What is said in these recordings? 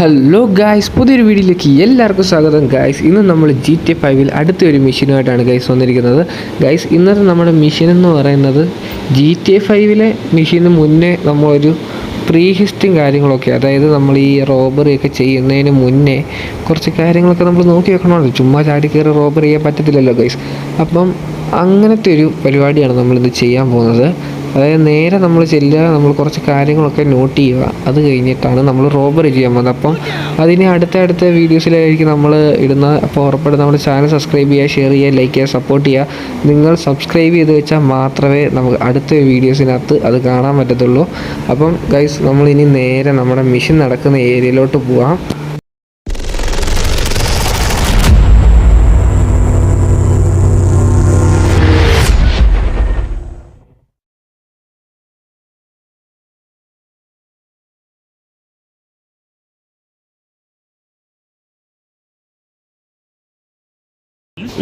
Hello guys, പുതിയൊരു വീഡിയോയിലേക്ക് എല്ലാവർക്കും സ്വാഗതം. ഗായ്സ്, ഇന്ന് നമ്മൾ GTA 5 അടുത്തൊരു മിഷനുമായിട്ടാണ് ഗൈസ് വന്നിരിക്കുന്നത്. ഗൈസ്, ഇന്നത്തെ നമ്മുടെ മിഷൻ എന്ന് പറയുന്നത് GTA 5 മിഷന് മുന്നേ നമ്മളൊരു പ്രീ ഹിസ്റ്ററിയും കാര്യങ്ങളൊക്കെ, അതായത് നമ്മൾ ഈ റോബറിയൊക്കെ ചെയ്യുന്നതിന് മുന്നേ കുറച്ച് കാര്യങ്ങളൊക്കെ നമ്മൾ നോക്കി വെക്കണമല്ലോ. ചുമ്മാ ചാടി കയറി റോബറി ചെയ്യാൻ പറ്റത്തില്ലല്ലോ ഗൈസ്. അപ്പം അങ്ങനത്തെ ഒരു പരിപാടിയാണ് നമ്മളിത് ചെയ്യാൻ പോകുന്നത്. അതായത് നേരെ നമ്മൾ ചെല്ലുക, നമ്മൾ കുറച്ച് കാര്യങ്ങളൊക്കെ നോട്ട് ചെയ്യുക, അത് കഴിഞ്ഞിട്ടാണ് നമ്മൾ റോബറി ചെയ്യാൻ പോകുന്നത്. അപ്പം അതിന് അടുത്ത വീഡിയോസിലായിരിക്കും നമ്മൾ ഇടുന്നത്. അപ്പോൾ ഉറപ്പായിട്ടും നമ്മുടെ ചാനൽ സബ്സ്ക്രൈബ് ചെയ്യുക, ഷെയർ ചെയ്യുക, ലൈക്ക് ചെയ്യുക, സപ്പോർട്ട് ചെയ്യുക. നിങ്ങൾ സബ്സ്ക്രൈബ് ചെയ്ത് വെച്ചാൽ മാത്രമേ നമുക്ക് അടുത്ത വീഡിയോസിനകത്ത് അത് കാണാൻ പറ്റത്തുള്ളൂ. അപ്പം ഗൈസ്, നമ്മളിനി നേരെ നമ്മുടെ മിഷൻ നടക്കുന്ന ഏരിയയിലോട്ട് പോവാം.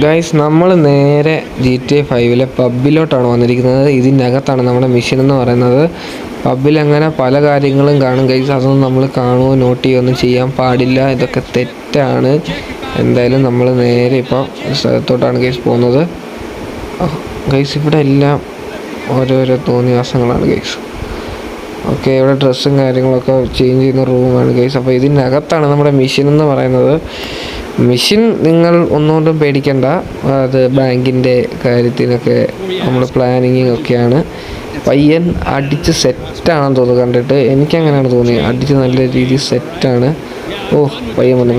ഗൈസ്, നമ്മൾ നേരെ GTA 5 പബ്ബിലോട്ടാണ് വന്നിരിക്കുന്നത്. ഇതിനകത്താണ് നമ്മുടെ മിഷൻ എന്ന് പറയുന്നത്. പബ്ബിൽ അങ്ങനെ പല കാര്യങ്ങളും കാണും ഗൈസ്. അതൊന്നും നമ്മൾ കാണുകയോ നോട്ട് ചെയ്യുകയോ ഒന്നും ചെയ്യാൻ പാടില്ല. ഇതൊക്കെ തെറ്റാണ്. എന്തായാലും നമ്മൾ നേരെ ഇപ്പോൾ സ്ഥലത്തോട്ടാണ് ഗൈസ് പോകുന്നത്. ഗൈസ്, ഇവിടെ എല്ലാം ഓരോരോ തോന്നിവാസങ്ങളാണ് ഗൈസ്. ഓക്കെ, ഇവിടെ ഡ്രസ്സും കാര്യങ്ങളൊക്കെ ചേഞ്ച് ചെയ്യുന്ന റൂമാണ് ഗൈസ്. അപ്പോൾ ഇതിനകത്താണ് നമ്മുടെ മിഷൻ എന്ന് പറയുന്നത്. മിഷൻ നിങ്ങൾ ഒന്നുകൊണ്ടും പേടിക്കണ്ട. അത് ബാങ്കിൻ്റെ കാര്യത്തിനൊക്കെ നമ്മൾ പ്ലാനിങ് ഒക്കെയാണ്. പയ്യൻ അടിച്ച് സെറ്റാണെന്ന് തോന്നുന്നു. കണ്ടിട്ട് എനിക്കങ്ങനെയാണ് തോന്നിയത്. അടിച്ച് നല്ല രീതിയിൽ സെറ്റാണ്. പയ്യൻ വന്നു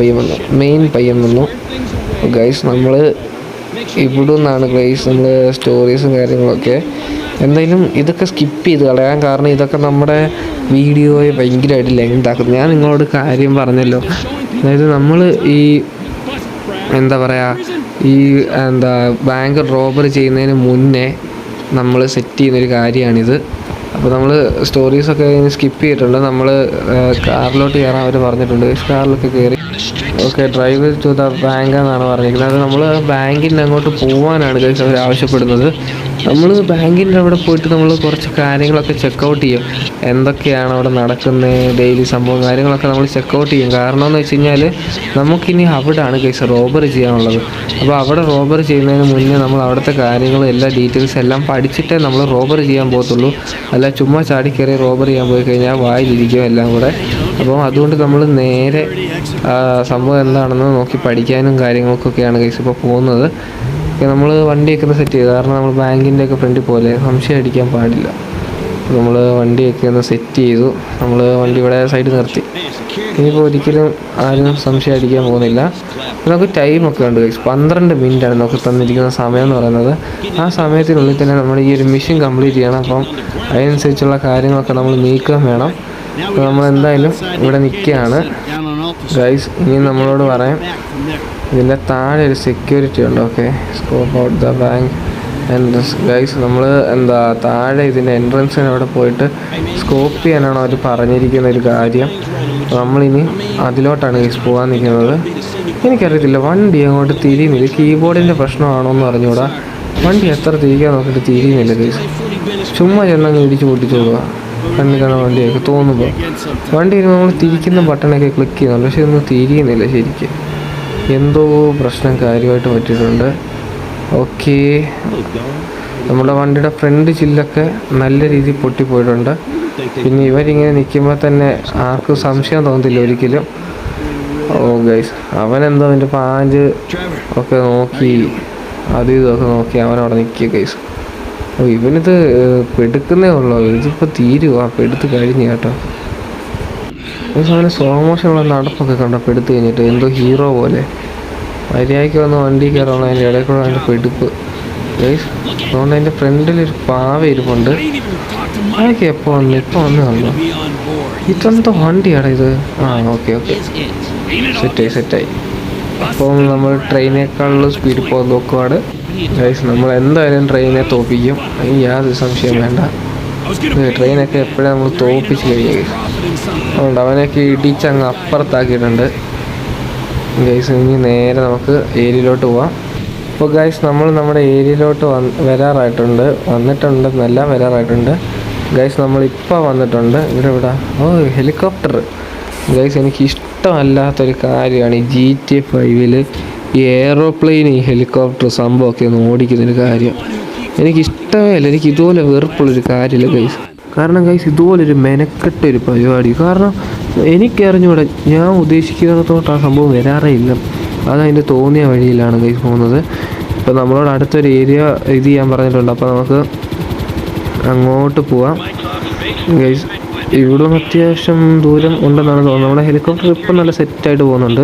മെയിൻ പയ്യൻ വന്നു. ഗൈസ്, നമ്മൾ ഇവിടെ നിന്നാണ് ഗൈസ് നമ്മൾ സ്റ്റോറീസും കാര്യങ്ങളൊക്കെ. എന്തായാലും ഇതൊക്കെ സ്കിപ്പ് ചെയ്ത് കളയാൻ കാരണം ഇതൊക്കെ നമ്മുടെ വീഡിയോയെ ഭയങ്കരമായിട്ട് ലെങ്ത് ആക്കും. ഞാൻ നിങ്ങളോട് കാര്യം പറഞ്ഞല്ലോ. അതായത് നമ്മൾ ഈ ബാങ്ക് റോബറി ചെയ്യുന്നതിന് മുന്നേ നമ്മൾ സെറ്റ് ചെയ്യുന്നൊരു കാര്യമാണിത്. അപ്പോൾ നമ്മൾ സ്റ്റോറീസൊക്കെ സ്കിപ്പ് ചെയ്തിട്ടുണ്ട്. നമ്മൾ കാറിലോട്ട് കയറാൻ അവർ പറഞ്ഞിട്ടുണ്ട്. കാറിലൊക്കെ കയറി ഡ്രൈവ് ടു ദ ബാങ്ക് എന്നാണ് പറഞ്ഞിരിക്കുന്നത്. അത് നമ്മൾ ബാങ്കിൻ്റെ അങ്ങോട്ട് പോകാനാണ് ഗൈസ് അവർ ആവശ്യപ്പെടുന്നത്. നമ്മൾ ബാങ്കിൻ്റെ അവിടെ പോയിട്ട് നമ്മൾ കുറച്ച് കാര്യങ്ങളൊക്കെ ചെക്കൗട്ട് ചെയ്യും. എന്തൊക്കെയാണ് അവിടെ നടക്കുന്നത്, ഡെയിലി സംഭവം കാര്യങ്ങളൊക്കെ നമ്മൾ ചെക്കൗട്ട് ചെയ്യും. കാരണം എന്ന് വെച്ച് കഴിഞ്ഞാൽ നമുക്കിനി അവിടെയാണ് ഗൈസ് റോബറി ചെയ്യാനുള്ളത്. അപ്പോൾ അവിടെ റോബറി ചെയ്യുന്നതിന് മുന്നേ നമ്മൾ അവിടുത്തെ കാര്യങ്ങളും എല്ലാ ഡീറ്റെയിൽസ് എല്ലാം പഠിച്ചിട്ടേ നമ്മൾ റോബറി ചെയ്യാൻ പോകത്തുള്ളൂ. അല്ല ചുമ്മാ ചാടി കയറി റോബറി ചെയ്യാൻ പോയി കഴിഞ്ഞാൽ വായിലിരിക്കും എല്ലാം കൂടെ. അപ്പോൾ അതുകൊണ്ട് നമ്മൾ നേരെ സംഭവം എന്താണെന്ന് നോക്കി പഠിക്കാനും കാര്യങ്ങൾക്കൊക്കെയാണ് ഗൈസ് ഇപ്പോൾ പോകുന്നത്. നമ്മൾ വണ്ടിയൊക്കെ ഒന്ന് സെറ്റ് ചെയ്തു. കാരണം നമ്മൾ ബാങ്കിൻ്റെ ഒക്കെ ഫ്രണ്ടിൽ പോലെ സംശയം അടിക്കാൻ പാടില്ല. നമ്മൾ വണ്ടിയൊക്കെ ഒന്ന് സെറ്റ് ചെയ്തു. നമ്മൾ വണ്ടി ഇവിടെ സൈഡിൽ നിർത്തി. ഇനിയിപ്പോൾ ഒരിക്കലും ആരും സംശയം അടിക്കാൻ പോകുന്നില്ല. നമുക്ക് ടൈമൊക്കെ ഉണ്ട് ഗൈസ്. 12 മിനിറ്റാണ് നമുക്ക് തന്നിരിക്കുന്ന സമയം എന്ന് പറയുന്നത്. ആ സമയത്തിനുള്ളിൽ തന്നെ നമ്മൾ ഈ ഒരു മിഷൻ കംപ്ലീറ്റ് ചെയ്യണം. അപ്പം അതിനനുസരിച്ചുള്ള കാര്യങ്ങളൊക്കെ നമ്മൾ നീക്കം വേണം. അപ്പോൾ നമ്മളെന്തായാലും ഇവിടെ നിൽക്കുകയാണ് ഗൈസ്. ഇനി നമ്മളോട് പറയാം, ഇതിൻ്റെ താഴെ ഒരു സെക്യൂരിറ്റി ഉണ്ട്. Okay, scope out the bank entrance. Guys, നമ്മൾ താഴെ ഇതിൻ്റെ എൻട്രൻസിന് അവിടെ പോയിട്ട് സ്കോപ്പ് ചെയ്യാനാണ് അവർ പറഞ്ഞിരിക്കുന്ന ഒരു കാര്യം. നമ്മളിനി അതിലോട്ടാണ് ഗൈസ് പോകാൻ നിൽക്കുന്നത്. എനിക്കറിയത്തില്ല, വണ്ടി അങ്ങോട്ട് തിരിയുന്നില്ല. കീബോർഡിൻ്റെ പ്രശ്നമാണോ എന്ന് അറിഞ്ഞുകൂടാ. വണ്ടി എത്ര തിരിക്കാൻ നോക്കിയിട്ട് തിരിയുന്നില്ല ഗൈസ്. ചുമ്മാ ചെന്നങ്ങ് ഇടിച്ച് പൊട്ടിച്ചോളുക. കണ്ണി കാണാൻ വണ്ടിയൊക്കെ തോന്നുമ്പോൾ വണ്ടി നമ്മൾ തിരിക്കുന്ന ബട്ടണൊക്കെ ക്ലിക്ക് ചെയ്യുന്നുണ്ട്, പക്ഷെ ഒന്നും തിരിയുന്നില്ല ശരിക്കും. എന്തോ പ്രശ്നം കാര്യമായിട്ട് പറ്റിയിട്ടുണ്ട്. ഓക്കെ, നമ്മുടെ വണ്ടിയുടെ ഫ്രണ്ട് ചില്ലൊക്കെ നല്ല രീതിയിൽ പൊട്ടിപ്പോയിട്ടുണ്ട്. പിന്നെ ഇവരിങ്ങനെ നിൽക്കുമ്പോൾ തന്നെ ആർക്കും സംശയം തോന്നത്തില്ല ഒരിക്കലും. ഗൈസ്, അവനെന്തോ അവൻ്റെ പാഞ്ച് ഒക്കെ നോക്കി അത് ഇതൊക്കെ നോക്കി അവനവിടെ നിൽക്കുക ഗൈസ്. ഇവനിത് പെടുക്കുന്നേ ഉള്ളൂ. ഇതിപ്പോൾ തീരുവാ, പെടുത്ത് കഴിഞ്ഞ് കേട്ടോ. അവന് സ്ലോ മോഷനുള്ള നടപ്പൊക്കെ കണ്ടോ പെടുത്ത് കഴിഞ്ഞിട്ട് എന്തോ ഹീറോ പോലെ മര്യാദയ്ക്ക് വന്ന് വണ്ടി കയറണം. അതിൻ്റെ ഇടയിൽ കൂടെ അതിൻ്റെ പെടുപ്പ് ഗൈസ്. അതുകൊണ്ട് അതിൻ്റെ ഫ്രണ്ടിലൊരു പാവ ഇരിപ്പുണ്ട്. അതൊക്കെ എപ്പോൾ വന്നു? ഇപ്പോൾ വന്നു കണ്ടോ? ഇതെന്തോ വണ്ടിയാടാ ഇത്. ഓക്കെ സെറ്റായി. അപ്പം നമ്മൾ ട്രെയിനേക്കാളുള്ള സ്പീഡിൽ പോകാൻ നോക്കുവാണ് ഗൈസ്. നമ്മൾ എന്തായാലും ട്രെയിനെ തോൽപ്പിക്കും, യാതൊരു സംശയം വേണ്ട. ട്രെയിനൊക്കെ എപ്പോഴും നമ്മൾ തോൽപ്പിച്ച് കഴിഞ്ഞു ഗൈസ്. അതുകൊണ്ട് അവനൊക്കെ ഇടിച്ചങ്ങ് അപ്പുറത്താക്കിയിട്ടുണ്ട് ഗൈസ്. ഇനി നേരെ നമുക്ക് ഏരിയയിലോട്ട് പോവാം. അപ്പോൾ ഗൈസ്, നമ്മൾ നമ്മുടെ ഏരിയയിലോട്ട് വരാറായിട്ടുണ്ട്. വരാറായിട്ടുണ്ട് ഗൈസ്. നമ്മളിപ്പോൾ വന്നിട്ടുണ്ട്. ഇവിടെ ഹെലികോപ്റ്റർ ഗൈസ് എനിക്ക് ഇഷ്ടമല്ലാത്തൊരു കാര്യമാണ് ഈ GTA 5 ഈ എയറോപ്ലെയിൻ ഈ ഹെലികോപ്റ്റർ സംഭവമൊക്കെ ഒന്ന് ഓടിക്കുന്നൊരു കാര്യം. എനിക്കിഷ്ടമേ അല്ല, എനിക്ക് ഇതുപോലെ വെറുപ്പുള്ളൊരു കാര്യമില്ല ഗൈസ്. കാരണം ഗൈസ് ഇതുപോലൊരു മെനക്കെട്ടൊരു പരിപാടി. കാരണം എനിക്കറിഞ്ഞൂടെ, ഞാൻ ഉദ്ദേശിക്കുന്നിടത്തോട്ട് ആ സംഭവം വരാറേ ഇല്ല. അതതിൻ്റെ തോന്നിയ വഴിയിലാണ് ഗൈസ് പോകുന്നത്. ഇപ്പോൾ നമ്മളോട് അടുത്തൊരു ഏരിയ ഇത് ചെയ്യാൻ പറഞ്ഞിട്ടുണ്ട്. അപ്പോൾ നമുക്ക് അങ്ങോട്ട് പോവാം ഗൈസ്. ഇവിടും അത്യാവശ്യം ദൂരം ഉണ്ടെന്നാണ് തോന്നുന്നത്. നമ്മുടെ ഹെലികോപ്റ്റർ ഇപ്പം നല്ല സെറ്റായിട്ട് പോകുന്നുണ്ട്,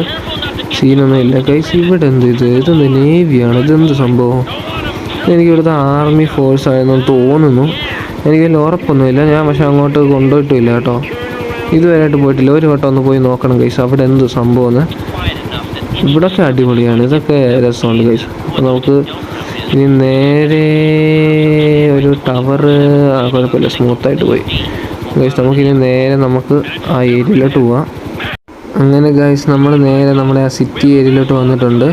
സീനൊന്നും ഇല്ല ഗൈസ്. ഇവിടെ ഇതെന്ത് നേവിയാണ്, ഇതെന്ത് സംഭവം? എനിക്കിവിടുത്തെ ആർമി ഫോഴ്സ് ആയെന്ന് തോന്നുന്നു. എനിക്ക് വലിയ ഉറപ്പൊന്നുമില്ല. ഞാൻ പക്ഷെ അങ്ങോട്ട് കൊണ്ടുപോയിട്ടില്ല കേട്ടോ, ഇതുവരെയായിട്ട് പോയിട്ടില്ല. ഒരു വട്ടം ഒന്ന് പോയി നോക്കണം ഗൈസ് അവിടെ എന്ത് സംഭവമെന്ന്. ഇവിടൊക്കെ അടിപൊളിയാണ്, ഇതൊക്കെ രസമുണ്ട് ഗൈസ്. അപ്പോൾ നമുക്ക് ഇനി നേരെ ഒരു ടവർ, കുഴപ്പമില്ല, സ്മൂത്തായിട്ട് പോയി ഗൈസ്. നമുക്കിനി നേരെ ആ ഏരിയയിലോട്ട് പോവാം. അങ്ങനെ ഗൈസ് നമ്മൾ നേരെ നമ്മുടെ ആ സിറ്റി ഏരിയയിലോട്ട് വന്നിട്ടുണ്ട്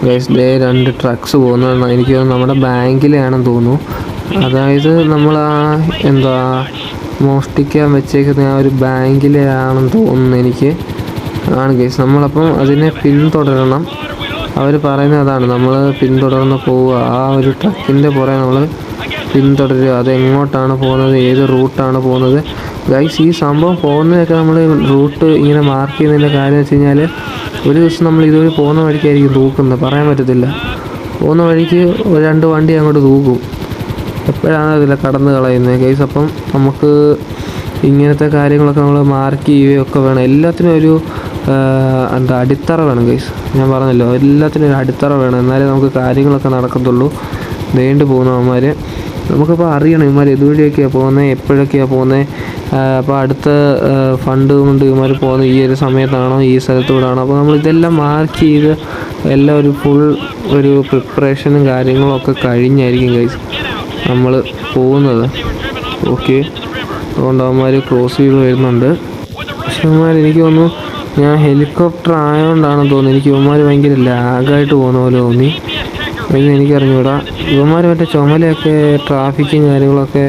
ഗൈസ്. 2 ട്രക്സ് പോകുന്നതാണ്, എനിക്ക് തോന്നുന്നു നമ്മുടെ ബാങ്കിലെയാണെന്ന് തോന്നുന്നു. അതായത് നമ്മൾ മോഷ്ടിക്കാൻ വെച്ചേക്കുന്ന ആ ഒരു ബാങ്കിലെയാണെന്ന് തോന്നുന്നു എനിക്ക്. ആണ് ഗൈസ്. നമ്മളപ്പം അതിനെ പിന്തുടരണം. അവർ പറയുന്നത് അതാണ്, നമ്മൾ പിന്തുടർന്ന് പോവുക, ആ ഒരു ട്രക്കിൻ്റെ പുറകെ നമ്മൾ പിന്തുടരുക. അതെങ്ങോട്ടാണ് പോകുന്നത്, ഏത് റൂട്ടാണ് പോകുന്നത് ഗൈസ്. ഈ സംഭവം പോകുന്നതൊക്കെ നമ്മൾ റൂട്ട് ഇങ്ങനെ മാർക്ക് ചെയ്യുന്നതിൻ്റെ കാര്യം വെച്ച് കഴിഞ്ഞാൽ, ഒരു ദിവസം നമ്മൾ ഇതുവഴി പോകുന്ന വഴിക്കായിരിക്കും തൂക്കുന്നത്, പറയാൻ പറ്റത്തില്ല. പോകുന്ന വഴിക്ക് 2 വണ്ടി അങ്ങോട്ട് തൂക്കും, എപ്പോഴാണ് അതിൽ കടന്ന് കളയുന്നത് ഗൈസ്. അപ്പം നമുക്ക് ഇങ്ങനത്തെ കാര്യങ്ങളൊക്കെ നമ്മൾ മാർക്ക് ചെയ്യുകയൊക്കെ വേണം. എല്ലാത്തിനും ഒരു അടിത്തറ വേണം ഗൈസ്. ഞാൻ പറഞ്ഞല്ലോ, എല്ലാത്തിനും ഒരു അടിത്തറ വേണം, എന്നാലേ നമുക്ക് കാര്യങ്ങളൊക്കെ നടക്കത്തുള്ളൂ. നീണ്ടു പോകുന്നവന്മാർ നമുക്കിപ്പോൾ അറിയണം ഇവന്മാർ ഇതുവഴിയൊക്കെയാണ് പോകുന്നത്, എപ്പോഴൊക്കെയാണ് പോകുന്നത്. അപ്പോൾ അടുത്ത ഫണ്ട് കൊണ്ട് ഇവന്മാർ പോകുന്നത് ഈ ഒരു സമയത്താണോ, ഈ സ്ഥലത്തൂടാണോ. അപ്പോൾ നമ്മൾ ഇതെല്ലാം മാർക്ക് ചെയ്ത് എല്ലാം ഒരു ഫുൾ ഒരു പ്രിപ്പറേഷനും കാര്യങ്ങളും ഒക്കെ കഴിഞ്ഞായിരിക്കും ഗൈസ് നമ്മൾ പോകുന്നത്. ഓക്കെ, അതുകൊണ്ട് അവന്മാർ ക്രോസ് ചെയ്ത് വരുന്നുണ്ട്. പക്ഷെ ഇവന്മാർ എനിക്ക് തോന്നുന്നു, ഞാൻ ഹെലികോപ്റ്റർ ആയതുകൊണ്ടാണെന്ന് തോന്നുന്നു, എനിക്ക് ഇവന്മാർ ഭയങ്കര ലാഗായിട്ട് പോകുന്ന പോലെ തോന്നി. ഇത് എനിക്കറിഞ്ഞൂടാ. ഇവന്മാർ മറ്റേ ചുമലൊക്കെ ട്രാഫിക്കും കാര്യങ്ങളൊക്കെ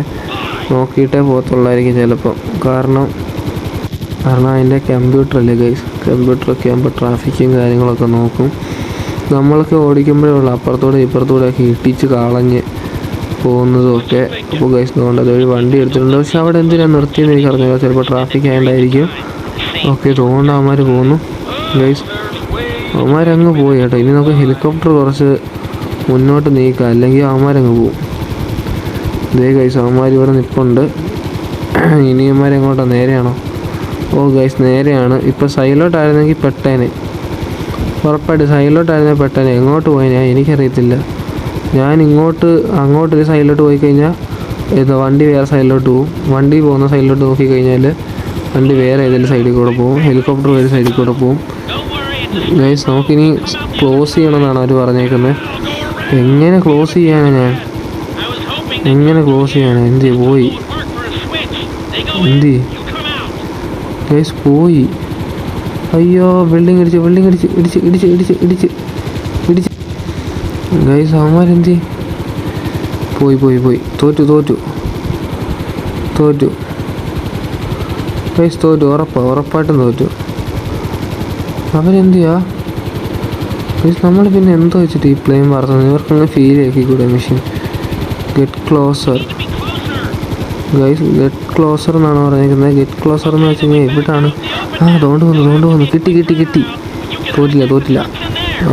നോക്കിയിട്ടേ പോകത്തുള്ളായിരിക്കും ചിലപ്പോൾ. കാരണം അതിൻ്റെ കമ്പ്യൂട്ടറല്ലേ ഗൈസ്, കമ്പ്യൂട്ടറൊക്കെ ആകുമ്പോൾ ട്രാഫിക്കും കാര്യങ്ങളൊക്കെ നോക്കും. നമ്മളൊക്കെ ഓടിക്കുമ്പോഴേ ഉള്ളൂ അപ്പുറത്തൂടെ ഇപ്പുറത്തൂടെയൊക്കെ ഇട്ടിച്ച് കളഞ്ഞ് പോകുന്നതുമൊക്കെ. അപ്പോൾ ഗൈസ് അതുകൊണ്ട് അതൊരു വണ്ടി എടുത്തിട്ടുണ്ട്. പക്ഷെ അവിടെ എന്തിനാണ് നിർത്തിയെന്ന് എനിക്ക് അറിഞ്ഞില്ല, ചിലപ്പോൾ ട്രാഫിക് ആയതുകൊണ്ടായിരിക്കും. ഓക്കെ, തോന്നുന്നു അവന്മാർ പോകുന്നു ഗൈസ്. അവന്മാരങ്ങ് പോയി കേട്ടോ. ഇനി നമുക്ക് ഹെലികോപ്റ്റർ കുറച്ച് മുന്നോട്ട് നീക്കാം, അല്ലെങ്കിൽ അവന്മാരങ്ങ് പോവും. ഇതേ ഗൈസ് അവന്മാർ ഇവിടെ നിൽപ്പുണ്ട്. ഇനി അവന്മാരെങ്ങോട്ടാണ്, നേരെയാണോ? ഓ ഗൈസ് നേരെയാണ്. ഇപ്പോൾ സൈഡിലോട്ടായിരുന്നെങ്കിൽ പെട്ടേനെ, ഉറപ്പായിട്ട് സൈഡിലോട്ടായിരുന്നെങ്കിൽ പെട്ടേനെ. എങ്ങോട്ട് പോയതിനാ എനിക്കറിയത്തില്ല. ഞാൻ അങ്ങോട്ടൊരു സൈഡിലോട്ട് പോയി കഴിഞ്ഞാൽ വണ്ടി വേറെ സൈഡിലോട്ട് പോകും. വണ്ടി പോകുന്ന സൈഡിലോട്ട് നോക്കിക്കഴിഞ്ഞാൽ വണ്ടി വേറെ ഏതെങ്കിലും സൈഡിൽ കൂടെ പോകും, ഹെലികോപ്റ്റർ വേറെ സൈഡിൽ കൂടെ പോകും. ഗൈസ് നമുക്കിനി ക്ലോസ് ചെയ്യണമെന്നാണ് അവർ പറഞ്ഞേക്കുന്നത്. എങ്ങനെ ക്ലോസ് ചെയ്യാനാണ് എന്ത് പോയി, എന്ത് ഗൈസ് പോയി. അയ്യോ, ബിൽഡിങ് ഇടിച്ച് ഗൈസ് അവന്മാരെന്ത് പോയി. തോറ്റു ഗൈസ്, തോറ്റു, ഉറപ്പായിട്ടും തോറ്റു. അവരെന്തിയാ ഗൈസ്? നമ്മൾ പിന്നെ എന്തോ വെച്ചിട്ട് ഈ പ്ലെയിൻ പറത്തുന്നത്? ഇവർക്കങ്ങ് ഫീൽ ആക്കിക്കൂടെ machine? Get closer guys, get closer എന്നാണ് പറഞ്ഞിരിക്കുന്നത്. ഗെറ്റ് ക്ലോസർ എന്ന് വെച്ച് കഴിഞ്ഞാൽ എവിടാണ്? അതുകൊണ്ട് വന്നു. കിട്ടി. തോറ്റില്ല.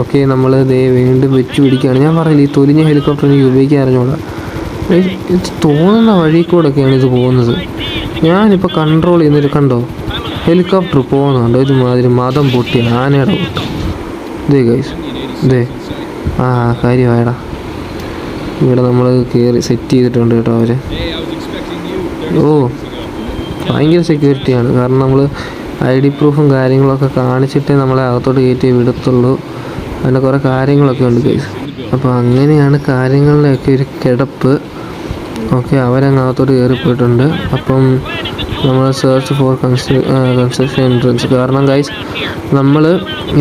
ഓക്കെ, നമ്മൾ വീണ്ടും വെച്ച് പിടിക്കുകയാണ്. ഞാൻ പറഞ്ഞില്ല, ഈ തൊലിഞ്ഞ ഹെലികോപ്റ്റർ എനിക്ക് ഉപയോഗിക്കാൻ അറിഞ്ഞൂടാ. ഇത് തോന്നുന്ന വഴി കൂടെയൊക്കെയാണ് ഇത് പോകുന്നത്. ഞാനിപ്പോൾ കൺട്രോൾ ചെയ്യുന്നൊരു കണ്ടോ, ഹെലികോപ്റ്റർ പോകുന്നുണ്ട് ഒരുമാതിരി മതം പൊട്ടി ആനയുടെ കൂട്ടം. ഇതേ ഗൈസ്, കാര്യമായടാ. ഇവിടെ നമ്മൾ കയറി സെറ്റ് ചെയ്തിട്ടുണ്ട് കേട്ടോ അവർ. ഭയങ്കര സെക്യൂരിറ്റിയാണ്. കാരണം നമ്മൾ ID പ്രൂഫും കാര്യങ്ങളൊക്കെ കാണിച്ചിട്ടേ നമ്മളെ അകത്തോട്ട് കയറ്റി വിടത്തുള്ളൂ. അതിൻ്റെ കുറേ കാര്യങ്ങളൊക്കെ ഉണ്ട് ഗൈസ്. അപ്പോൾ അങ്ങനെയാണ് കാര്യങ്ങളിലൊക്കെ ഒരു കിടപ്പ്. ഓക്കെ, അവരങ്ങകത്തോട്ട് കയറിപ്പോയിട്ടുണ്ട്. അപ്പം നമ്മൾ സെർച്ച് ഫോർ കൺസ്ട്രക്ഷൻ എൻട്രൻസ്. കാരണം ഗൈസ് നമ്മൾ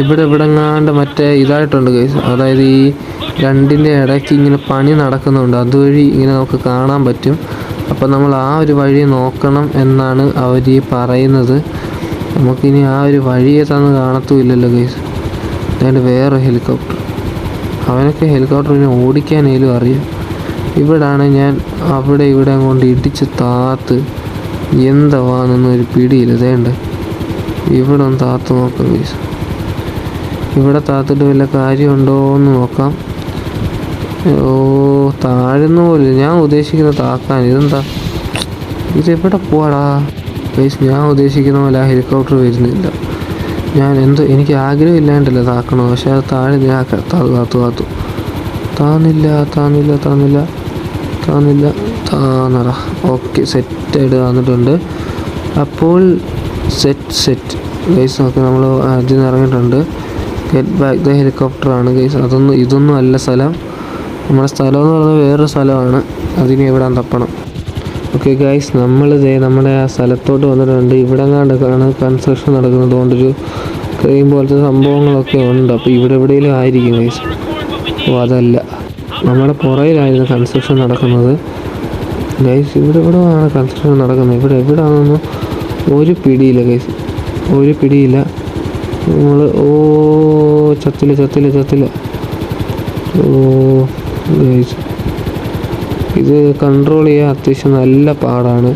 ഇവിടെ എങ്ങാണ്ട് മറ്റേ ഇതായിട്ടുണ്ട് ഗൈസ്. അതായത് ഈ രണ്ടിൻ്റെ ഇടയ്ക്ക് ഇങ്ങനെ പണി നടക്കുന്നുണ്ട്, അതുവഴി ഇങ്ങനെ നമുക്ക് കാണാൻ പറ്റും. അപ്പം നമ്മൾ ആ ഒരു വഴി നോക്കണം എന്നാണ് അവർ ഈ പറയുന്നത്. നമുക്കിനി ആ ഒരു വഴിയെ തന്ന് കാണത്തുമില്ലല്ലോ ഗൈസ്. അതുകൊണ്ട് വേറെ ഹെലികോപ്റ്റർ, അവനൊക്കെ ഹെലികോപ്റ്ററിനെ ഓടിക്കാനേലും അറിയാം. ഇവിടാണ് ഞാൻ അവിടെ ഇവിടെ കൊണ്ട് ഇടിച്ച് താത്ത് എന്താവാന്നൊരു പിടിയില്ല. അതേണ്ട ഇവിടെ ഒന്ന് താത്ത് നോക്കാം ഗൈസ്. ഇവിടെ താത്തിട്ട് വല്ല കാര്യമുണ്ടോ എന്ന് നോക്കാം. ഓ താഴുന്ന പോലെ ഞാൻ ഉദ്ദേശിക്കുന്ന താക്കാൻ. ഇതെന്താ ഇതെവിടെ പോവാടാ ഗൈസ്? ഞാൻ ഉദ്ദേശിക്കുന്ന പോലെ ആ ഹെലികോപ്റ്റർ വരുന്നില്ല. ഞാൻ എനിക്ക് ആഗ്രഹം ഇല്ലാണ്ടല്ല താക്കണം, പക്ഷെ അത് താഴെ താത്തു താന്നറ. ഓക്കെ, സെറ്റായിട്ട് താന്നിട്ടുണ്ട്. അപ്പോൾ സെറ്റ് ഗൈസ്. നോക്കി നമ്മൾ അതിൽ നിന്ന് ഇറങ്ങിയിട്ടുണ്ട്. ഗെറ്റ് ബാക്ക് ദ ഹെലികോപ്റ്ററാണ് ഗൈസ്. ഇതൊന്നും അല്ല സ്ഥലം. നമ്മുടെ സ്ഥലം എന്ന് പറയുന്നത് വേറൊരു സ്ഥലമാണ്. അതിന് എവിടെ തപ്പണം. ഓക്കെ ഗൈസ്, നമ്മുടെ ആ സ്ഥലത്തോട്ട് വന്നിട്ടുണ്ട്. ഇവിടെ കണ്ടാണ് കൺസ്ട്രക്ഷൻ നടക്കുന്നത്. അതുകൊണ്ടൊരു ക്രെയിൻ പോലത്തെ സംഭവങ്ങളൊക്കെ ഉണ്ട്. അപ്പോൾ ഇവിടെ എവിടെയെങ്കിലും ആയിരിക്കും ഗൈസ്. ഓ അതല്ല, നമ്മുടെ പുറയിലായിരുന്നു കൺസ്ട്രക്ഷൻ നടക്കുന്നത് ഗൈസ്. ഇവിടെയാണ് കൺസ്ട്രക്ഷൻ നടക്കുന്നത്. എവിടെയാണെന്നൊന്നും ഒരു പിടിയില്ല ഗൈസ്, ഒരു പിടിയില്ല. നമ്മൾ ചത്തില്ല. ഓ ഗൈസ്, ഇത് കൺട്രോൾ ചെയ്യാൻ അത്യാവശ്യം നല്ല പാടാണ്.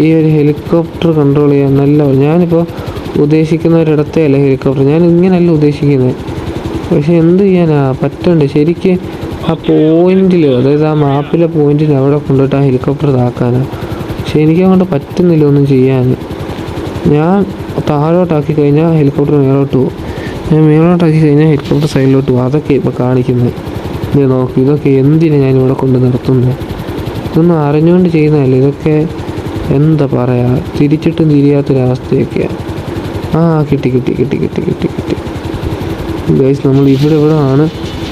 ഈ ഒരു ഹെലികോപ്റ്റർ കൺട്രോൾ ചെയ്യാൻ ഞാനിപ്പോൾ ഉദ്ദേശിക്കുന്ന ഒരിടത്തേ അല്ല ഹെലികോപ്റ്റർ, ഞാൻ ഇങ്ങനെയല്ല ഉദ്ദേശിക്കുന്നത്. പക്ഷെ എന്ത് ചെയ്യാനാ പറ്റണ്ടേ ശരിക്ക് ആ പോയിന്റിൽ, അതായത് ആ മാപ്പിലെ പോയിന്റിൽ അവിടെ കൊണ്ടുപോയിട്ട് ആ ഹെലികോപ്റ്റർ താക്കാനാണ്. പക്ഷെ എനിക്കങ്ങോട്ട് പറ്റുന്നില്ല ഒന്നും ചെയ്യാൻ. ഞാൻ താഴോട്ടാക്കി കഴിഞ്ഞാൽ ഹെലികോപ്റ്റർ മേലോട്ട് പോകും, ഞാൻ മേലോട്ടാക്കി കഴിഞ്ഞാൽ ഹെലികോപ്റ്റർ സൈഡിലോട്ട് പോകും. അതൊക്കെ ഇപ്പോൾ കാണിക്കുന്നത്. ഇത് നോക്കി, ഇതൊക്കെ എന്തിനാണ് ഞാനിവിടെ കൊണ്ട് നിർത്തുന്നത്? ഇതൊന്നും അറിഞ്ഞുകൊണ്ട് ചെയ്യുന്നതല്ല. ഇതൊക്കെ എന്താ പറയുക, തിരിച്ചിട്ടും തിരിയാത്തൊരവസ്ഥയൊക്കെയാണ്. കിട്ടി ഗൈസ്. നമ്മൾ ഇവിടെ ആണ്.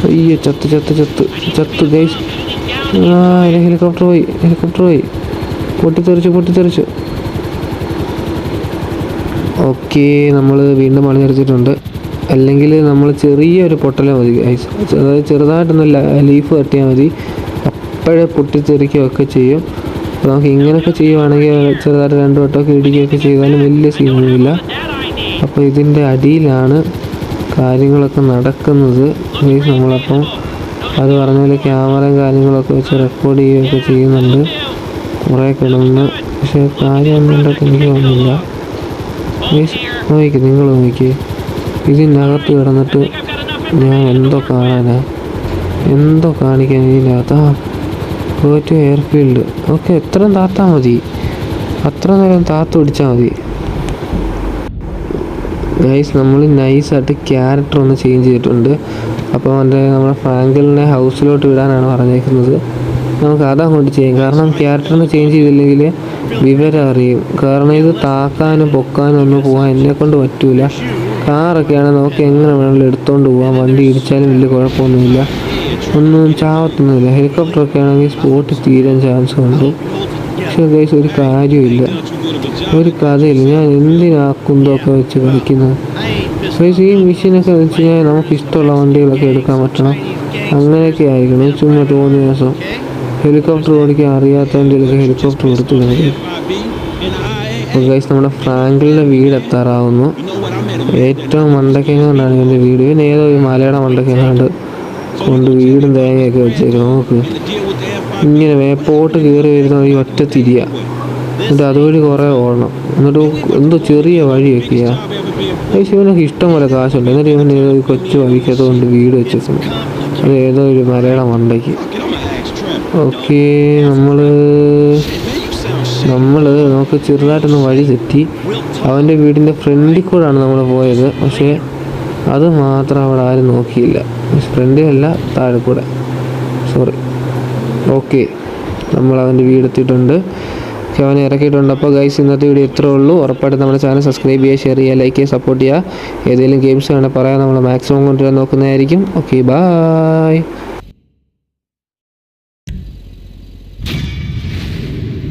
അയ്യോ ചത്ത് ഗൈസ്. ഹെലികോപ്റ്റർ പോയി പൊട്ടിത്തെറിച്ചു. ഓക്കെ, നമ്മൾ വീണ്ടും പണിതെടുത്തിട്ടുണ്ട്. അല്ലെങ്കിൽ നമ്മൾ ചെറിയൊരു പൊട്ടല മതി ഗൈസ്, അതായത് ചെറുതായിട്ടൊന്ന് ലീഫ് തട്ടിയാൽ മതി, അപ്പോഴേ പൊട്ടിത്തെറിക്കുകയൊക്കെ ചെയ്യും. അപ്പോൾ നമുക്ക് ഇങ്ങനെയൊക്കെ ചെയ്യുവാണെങ്കിൽ ചെറുതായിട്ട് 2 വട്ടമൊക്കെ ഇടിക്കുകയൊക്കെ ചെയ്താലും വലിയ സീനൊന്നുമില്ല. അപ്പോൾ ഇതിൻ്റെ അടിയിലാണ് കാര്യങ്ങളൊക്കെ നടക്കുന്നത് ഗൈസ്. നമ്മളപ്പം അത് പറഞ്ഞ പോലെ ക്യാമറയും കാര്യങ്ങളൊക്കെ വെച്ച് റെക്കോർഡ് ചെയ്യുകയൊക്കെ ചെയ്യുന്നുണ്ട് കുറേ കിടന്ന്. പക്ഷേ കാര്യമൊന്നും ഉണ്ടാക്കി എനിക്ക് തോന്നുന്നില്ല ഗൈസ്. നിങ്ങൾ നോക്കി, ഇതിനകത്ത് കിടന്നിട്ട് ഞാൻ എന്തോ കാണിക്കാൻ ഇതിനകത്ത്. To airfield. ഓക്കെ, എത്രയും താത്താൽ മതി, അത്ര നേരം താത്ത് പിടിച്ചാൽ മതി ഗൈസ്. നമ്മൾ നൈസായിട്ട് ക്യാരക്ടർ ഒന്ന് ചേഞ്ച് ചെയ്തിട്ടുണ്ട്. അപ്പോൾ നമ്മുടെ ഫ്രാങ്കിളിനെ ഹൗസിലോട്ട് വിടാനാണ് പറഞ്ഞേക്കുന്നത്. നമുക്ക് അതങ്ങോട്ട് ചെയ്യാം. കാരണം ക്യാരക്ടറിനെ ചേഞ്ച് ചെയ്തില്ലെങ്കിൽ വിവരം അറിയും. കാരണം ഇത് താക്കാനും പൊക്കാനും ഒന്നും പോകാൻ എന്നെക്കൊണ്ട് പറ്റൂല. കാറൊക്കെയാണെങ്കിൽ നമുക്ക് എങ്ങനെ വേണമെങ്കിലും എടുത്തുകൊണ്ട് പോകാം, വണ്ടി ഇടിച്ചാലും വലിയ കുഴപ്പമൊന്നുമില്ല, ഒന്നും ചാവത്തൊന്നുമില്ല. ഹെലികോപ്റ്ററൊക്കെ ആണെങ്കിൽ സ്പോട്ടിൽ തീരാൻ ചാൻസ് ഉണ്ട്. പക്ഷേ ഗൈസ് ഒരു കാര്യമില്ല, ഒരു കഥയില്ല. ഞാൻ എന്തിനാക്കുന്നതൊക്കെ വെച്ച് കളിക്കുന്നത് ഗൈസ്? ഈ മെഷീനൊക്കെ വെച്ച് കഴിഞ്ഞാൽ നമുക്ക് ഇഷ്ടമുള്ള വണ്ടികളൊക്കെ എടുക്കാൻ പറ്റണം, അങ്ങനെയൊക്കെ ആയിരിക്കണം. ചുമ്മാ തോന്നിയ ദിവസം ഹെലികോപ്റ്റർ ഓടിക്കാൻ അറിയാത്തതിൻ്റെയൊക്കെ ഹെലികോപ്റ്റർ എടുത്തു കളിക്കും. അപ്പോൾ ഗൈസ്, നമ്മുടെ ഫ്രാങ്കിളിൻ്റെ വീട് എത്താറാവുന്നു. ഏറ്റവും മണ്ടക്കെങ്ങാണ്ടാണ് എൻ്റെ വീട്. ഇവന് ഏതോ ഒരു മലയുടെ മണ്ടക്കെങ്ങാണ്ട് കൊണ്ട് വീടും തേങ്ങയൊക്കെ വെച്ചേക്കണം. നോക്ക്, ഇങ്ങനെ മേപ്പോട്ട് കയറി വരുന്ന ഈ ഒറ്റ തിരിയ, എന്നിട്ട് അതുവഴി കുറേ ഓടണം, എന്നിട്ട് എന്തോ ചെറിയ വഴിയൊക്കെയാണ്. പക്ഷേ ഇവനൊക്കെ ഇഷ്ടം പോലെ കാശുണ്ട്, എന്നിട്ട് ഇവൻ ഏതോ കൊച്ചു വഴിക്കതുകൊണ്ട് വീട് വെച്ചിട്ടുണ്ട്, അത് ഏതോ ഒരു മലയുടെ മണ്ടയ്ക്ക്. ഓക്കെ, നമ്മൾ നമുക്ക് ചെറുതായിട്ടൊന്ന് വഴി തെറ്റി. അവൻ്റെ വീടിൻ്റെ ഫ്രണ്ടിൽ കൂടെയാണ് നമ്മൾ പോയത്, പക്ഷേ അത് മാത്രം അവിടെ ആരും നോക്കിയില്ല. ഫ്രണ്ടിലല്ല, താഴെ കൂടെ, സോറി. ഓക്കെ, നമ്മൾ അവൻ്റെ വീടെത്തിയിട്ടുണ്ട്, അവനെ ഇറക്കിയിട്ടുണ്ട്. അപ്പോൾ ഗൈസ്, ഇന്നത്തെ വീഡിയോ ഇത്രേ ഉള്ളൂ. ഉറപ്പായിട്ടും നമ്മുടെ ചാനൽ സബ്സ്ക്രൈബ് ചെയ്യുക, ഷെയർ ചെയ്യുക, ലൈക്ക് ചെയ്യുക, സപ്പോർട്ട് ചെയ്യുക. ഏതെങ്കിലും ഗെയിംസ് വേണമെങ്കിൽ പറയാൻ നമ്മൾ മാക്സിമം കൊണ്ടുവരാൻ നോക്കുന്നതായിരിക്കും. Okay, by.